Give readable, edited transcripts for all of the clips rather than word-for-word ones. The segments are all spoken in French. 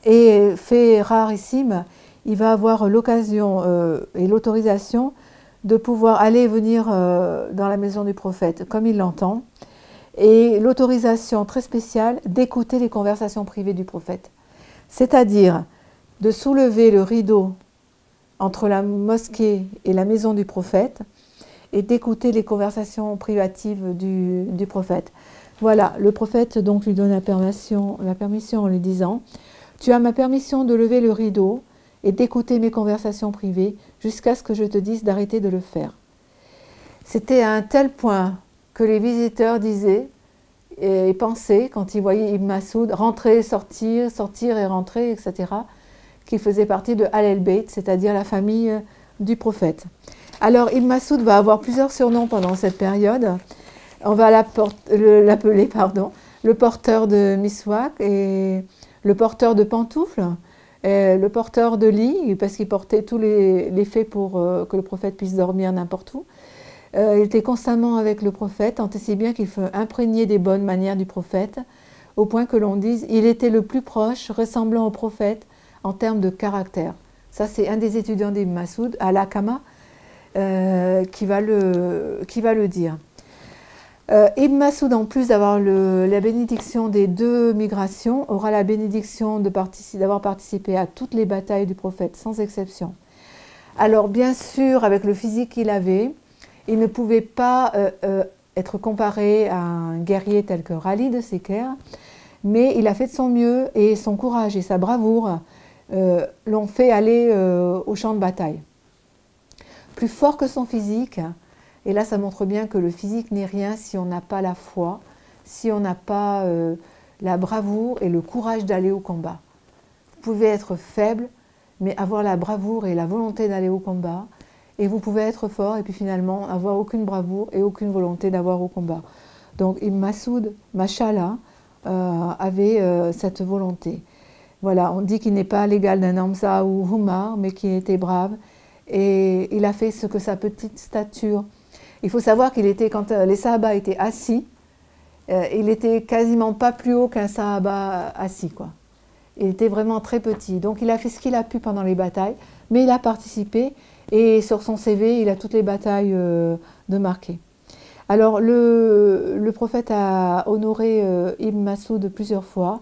Et fait rarissime, il va avoir l'occasion et l'autorisation de pouvoir aller et venir dans la maison du prophète comme il l'entend, et l'autorisation très spéciale d'écouter les conversations privées du prophète. C'est-à-dire de soulever le rideau entre la mosquée et la maison du prophète et d'écouter les conversations privatives du prophète. Voilà, le prophète donc lui donne la permission en lui disant « Tu as ma permission de lever le rideau et d'écouter mes conversations privées jusqu'à ce que je te dise d'arrêter de le faire. » C'était à un tel point que les visiteurs disaient et pensaient, quand ils voyaient Ibn Masoud rentrer, sortir, sortir et rentrer, etc., qu'il faisait partie de Al-Bayt, c'est-à-dire la famille du prophète. Alors Ibn Masoud va avoir plusieurs surnoms pendant cette période. On va l'appeler le porteur de miswak et le porteur de pantoufles, et le porteur de lit, parce qu'il portait tous les faits pour que le prophète puisse dormir n'importe où. Il était constamment avec le prophète, tant et si bien qu'il fut imprégné des bonnes manières du prophète, au point que l'on dise il était le plus proche, ressemblant au prophète en termes de caractère. Ça, c'est un des étudiants d'Ibn Masoud, Al-Hakama, qui va le dire. Ibn Masoud, en plus d'avoir la bénédiction des 2 migrations, aura la bénédiction d'avoir participé à toutes les batailles du prophète, sans exception. Alors, bien sûr, avec le physique qu'il avait, il ne pouvait pas être comparé à un guerrier tel que Khalid de Seker, mais il a fait de son mieux et son courage et sa bravoure l'ont fait aller au champ de bataille. Plus fort que son physique, et là ça montre bien que le physique n'est rien si on n'a pas la foi, si on n'a pas la bravoure et le courage d'aller au combat. Vous pouvez être faible, mais avoir la bravoure et la volonté d'aller au combat, et vous pouvez être fort et puis finalement avoir aucune bravoure et aucune volonté d'avoir au combat. Donc Ibn Masoud, Mashallah, avait cette volonté. Voilà, on dit qu'il n'est pas l'égal d'un Hamza ou Umar, mais qu'il était brave, et il a fait ce que sa petite stature. Il faut savoir qu'il était, quand les Sahaba étaient assis, il était quasiment pas plus haut qu'un Sahaba assis, quoi. Il était vraiment très petit. Donc il a fait ce qu'il a pu pendant les batailles, mais il a participé, et sur son CV, il a toutes les batailles de marquées. Alors le prophète a honoré Ibn Masoud plusieurs fois.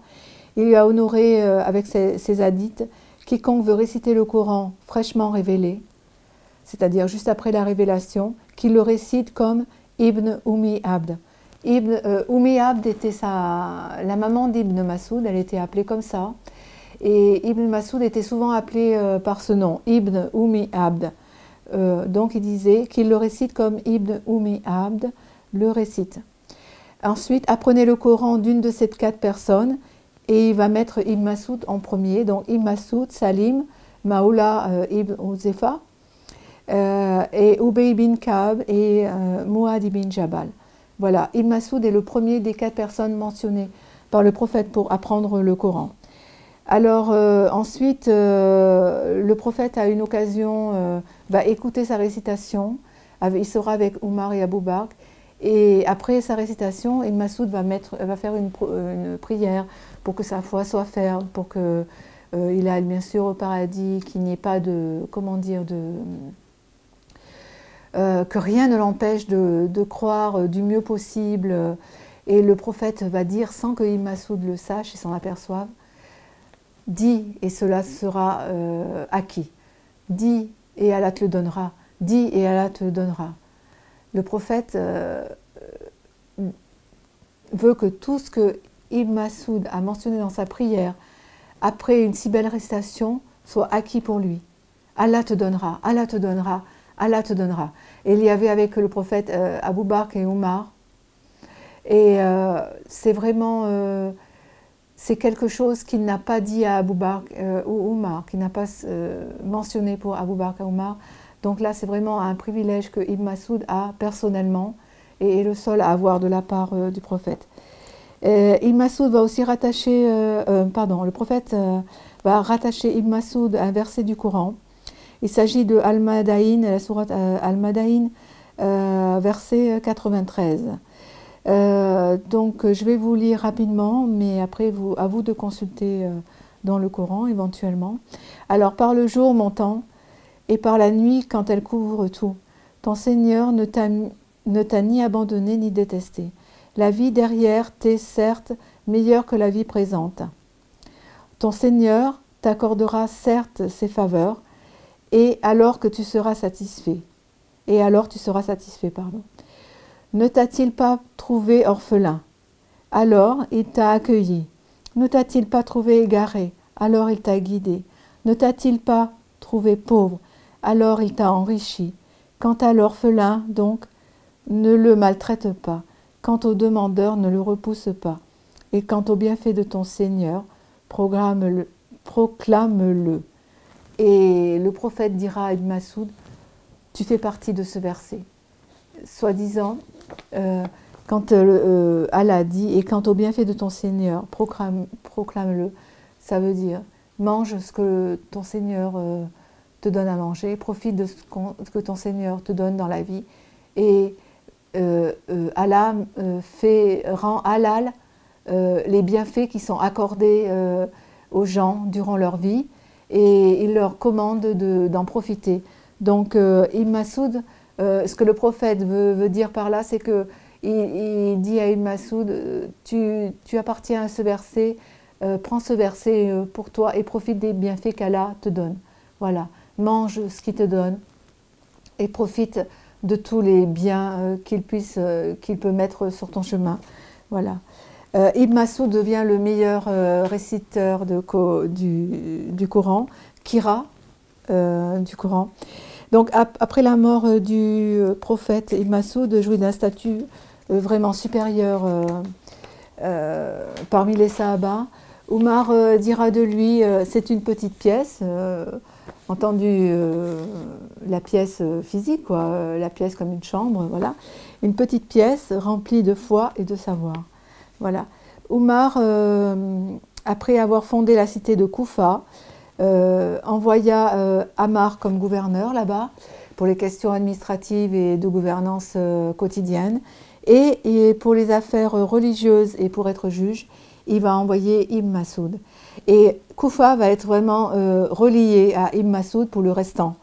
Il lui a honoré avec ses hadiths quiconque veut réciter le Coran fraîchement révélé, c'est-à-dire juste après la révélation, qu'il le récite comme Ibn Abd. Abd était la maman d'Ibn Masoud, elle était appelée comme ça. Et Ibn Masoud était souvent appelé par ce nom, Ibn Abd. Donc il disait qu'il le récite comme Ibn Abd le récite. Ensuite, apprenez le Coran d'une de ces 4 personnes, et il va mettre Ibn Masoud en premier. Donc Ibn Masoud, Salim, Maoula Ibn Uzaifa, et Ubay bin Ka'b et Muad ibn Jabal. Voilà, Ibn Masoud est le premier des 4 personnes mentionnées par le prophète pour apprendre le Coran. Alors ensuite, le prophète a une occasion, va écouter sa récitation, il sera avec Omar et Abou Bakr, et après sa récitation, Ibn Masoud va faire une prière pour que sa foi soit ferme, pour qu'il aille bien sûr au paradis, qu'il n'y ait pas de, comment dire, que rien ne l'empêche de croire du mieux possible. Et le prophète va dire, sans que Ibn Masoud le sache et s'en aperçoive, « Dis et cela sera acquis. Dis et Allah te le donnera. Dis et Allah te le donnera. » Le prophète veut que tout ce que Ibn Masoud a mentionné dans sa prière, après une si belle récitation, soit acquis pour lui. Allah te donnera, Allah te donnera, Allah te donnera. Et il y avait avec le prophète Abou Bakr et Omar. Et c'est vraiment, c'est quelque chose qu'il n'a pas dit à Abou Bakr ou Omar, qu'il n'a pas mentionné pour Abou Bakr et Omar. Donc là, c'est vraiment un privilège que Ibn Masoud a personnellement et est le seul à avoir de la part du prophète. Ibn Masoud va aussi rattacher, le prophète va rattacher Ibn Masoud à un verset du Coran. Il s'agit de Al-Madaïn, la sourate Al-Madaïn, verset 93. Donc je vais vous lire rapidement, mais après à vous de consulter dans le Coran éventuellement. Alors par le jour montant et par la nuit quand elle couvre tout, ton Seigneur ne t'a ni abandonné ni détesté. La vie derrière t'est certes meilleure que la vie présente. Ton Seigneur t'accordera certes ses faveurs, et alors que tu seras satisfait. Et alors tu seras satisfait, pardon. Ne t'a-t-il pas trouvé orphelin? Alors il t'a accueilli. Ne t'a-t-il pas trouvé égaré? Alors il t'a guidé. Ne t'a-t-il pas trouvé pauvre? Alors il t'a enrichi. Quant à l'orphelin, donc, ne le maltraite pas. Quant au demandeur, ne le repousse pas. Et quant au bienfait de ton Seigneur, proclame-le. Et le prophète dira à Ibn Masoud, tu fais partie de ce verset. Soi-disant, quand Allah dit, et quant au bienfait de ton Seigneur, proclame-le, ça veut dire, mange ce que ton Seigneur te donne à manger, profite de ce que ton Seigneur te donne dans la vie, et Allah rend halal les bienfaits qui sont accordés aux gens durant leur vie, et il leur commande d'en profiter. Donc Ibn Masoud, ce que le prophète veut dire par là, c'est que il dit à Ibn Masoud, tu appartiens à ce verset, prends ce verset pour toi et profite des bienfaits qu'Allah te donne. Voilà, mange ce qu'il te donne et profite de tous les biens qu'il peut mettre sur ton chemin. Voilà. Ibn Masoud devient le meilleur réciteur du Coran, Qira du Coran. Donc après la mort du prophète, Ibn Masoud jouit d'un statut vraiment supérieur parmi les Sahaba. Omar dira de lui, c'est une petite pièce, entendu la pièce physique, quoi, la pièce comme une chambre, voilà, une petite pièce remplie de foi et de savoir. Voilà. Omar, après avoir fondé la cité de Koufa, envoya Ammar comme gouverneur là-bas pour les questions administratives et de gouvernance quotidienne, et pour les affaires religieuses et pour être juge, il va envoyer Ibn Masoud. Et Koufa va être vraiment relié à Ibn Masoud pour le restant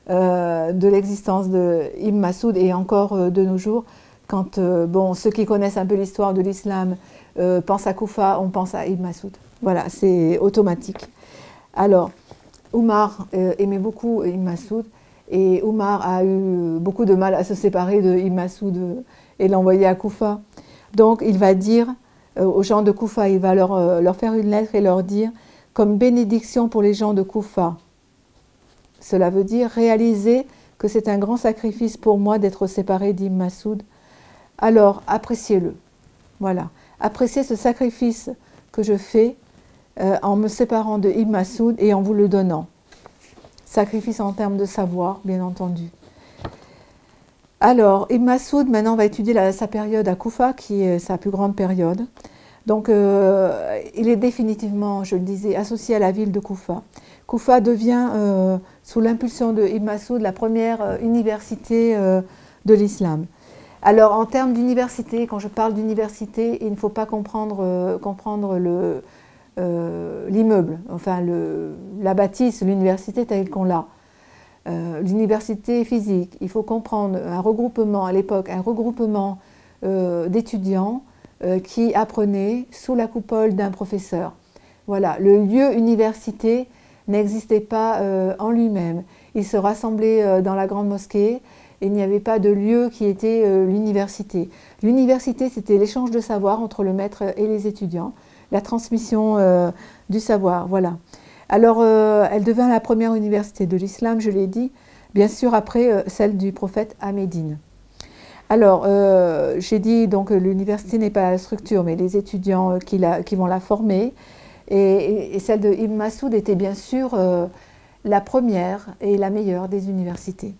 de l'existence de Ibn Masoud, et encore de nos jours. Quand ceux qui connaissent un peu l'histoire de l'islam pensent à Koufa, on pense à Ibn Masoud. Voilà, c'est automatique. Alors, Omar aimait beaucoup Ibn Masoud, et Omar a eu beaucoup de mal à se séparer de Ibn Masoud et l'envoyer à Koufa. Donc, il va dire aux gens de Koufa, il va leur faire une lettre et leur dire, comme bénédiction pour les gens de Koufa. Cela veut dire réaliser que c'est un grand sacrifice pour moi d'être séparé d'Ibn Masoud. Alors, appréciez-le. Voilà. Appréciez ce sacrifice que je fais en me séparant de Ibn Masoud et en vous le donnant. Sacrifice en termes de savoir, bien entendu. Alors, Ibn Masoud, maintenant, va étudier sa période à Koufa, qui est sa plus grande période. Donc, il est définitivement, je le disais, associé à la ville de Koufa. Koufa devient, sous l'impulsion de Ibn Masoud, la première université de l'islam. Alors, en termes d'université, quand je parle d'université, il ne faut pas comprendre l'immeuble, enfin la bâtisse, l'université telle qu'on l'a. L'université physique, il faut comprendre un regroupement, à l'époque, un regroupement d'étudiants qui apprenaient sous la coupole d'un professeur. Voilà, le lieu université n'existait pas en lui-même. Il se rassemblait dans la grande mosquée. Il n'y avait pas de lieu qui était l'université. L'université, c'était l'échange de savoir entre le maître et les étudiants, la transmission du savoir, voilà. Alors, elle devint la première université de l'islam, je l'ai dit, bien sûr après celle du prophète à Médine. Alors, j'ai dit donc l'université n'est pas la structure, mais les étudiants qui vont la former. Et celle de Ibn Masoud était bien sûr la première et la meilleure des universités.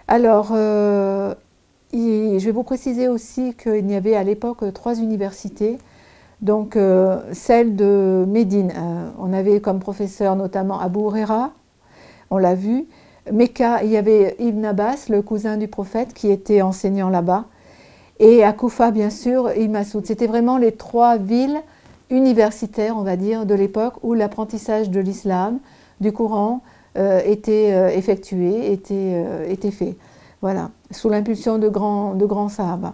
Alors, je vais vous préciser aussi qu'il y avait à l'époque 3 universités. Donc, celle de Médine, on avait comme professeur notamment Abu Huraira, on l'a vu. Mecca, il y avait Ibn Abbas, le cousin du prophète, qui était enseignant là-bas. Et à Koufa, bien sûr, Ibn Masoud. C'était vraiment les 3 villes universitaire, on va dire, de l'époque où l'apprentissage de l'islam, du Coran, était effectué, était fait. Voilà, sous l'impulsion de grands sahaba.